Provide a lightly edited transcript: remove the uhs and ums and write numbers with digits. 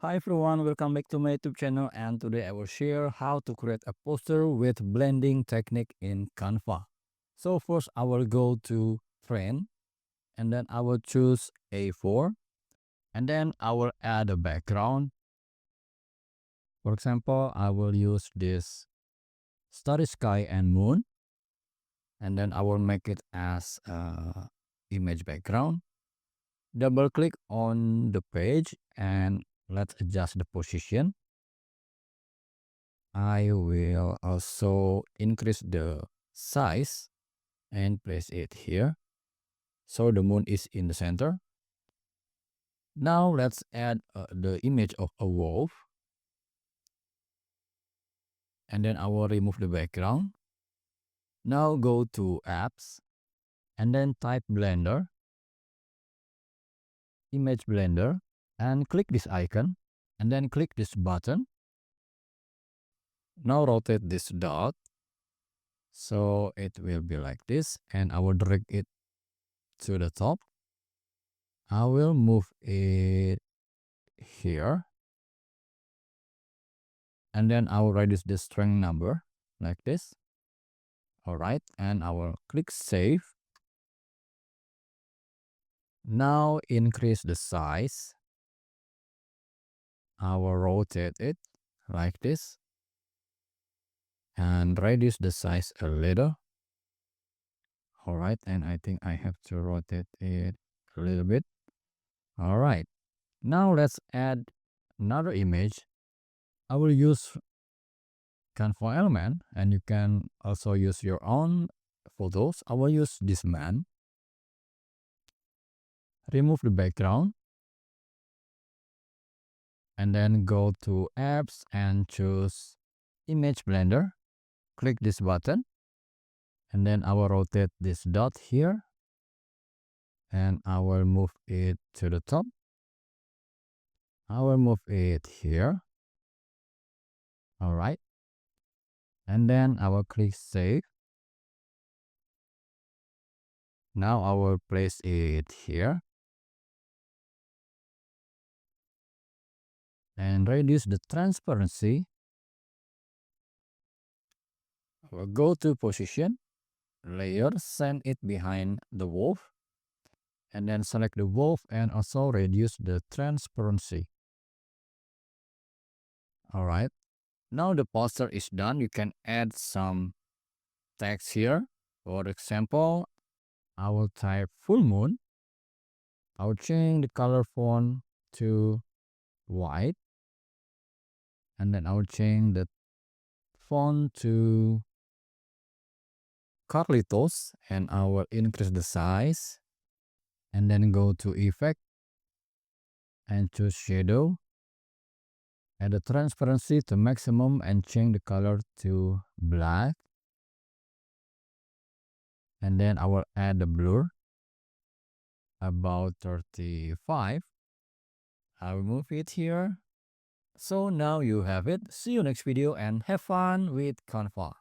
Hi everyone, welcome back to my YouTube channel, and today I will share how to create a poster with blending technique in Canva. So first I will go to trend and then I will choose A4 and then I will add a background. For example, I will use this starry sky and moon, and then I will make it as image background. Double click on the page and let's adjust the position. I will also increase the size and place it here. So the moon is in the center. Now let's add the image of a wolf. And then I will remove the background. Now go to apps and then type Blender, image Blender, and click this icon and then click this button. Now rotate this dot. So it will be like this, and I will drag it to the top. I will move it here, and then I will reduce the strength number like this. All right, and I will click save. Now increase the size. I will rotate it like this and reduce the size a little. All right, and I think I have to rotate it a little bit. All right, now let's add another image. I will use Canva element, and you can also use your own photos. I will use this man. Remove the background and then go to apps and choose image blender. Click this button and then I will rotate this dot here and I will move it to the top. I will move it here. All right, and then I will click save. Now I will place it here and reduce the transparency. I will go to position, layer, send it behind the wolf, and then select the wolf and also reduce the transparency. All right, now the poster is done. You can add some text here. For example, I will type full moon. I will change the color font to white, and then I will change the font to Carlitos, and I will increase the size, and then go to effect and choose shadow. Add the transparency to maximum and change the color to black. And then I will add the blur about 35. I will move it here. So now you have it. See you next video and have fun with Canva.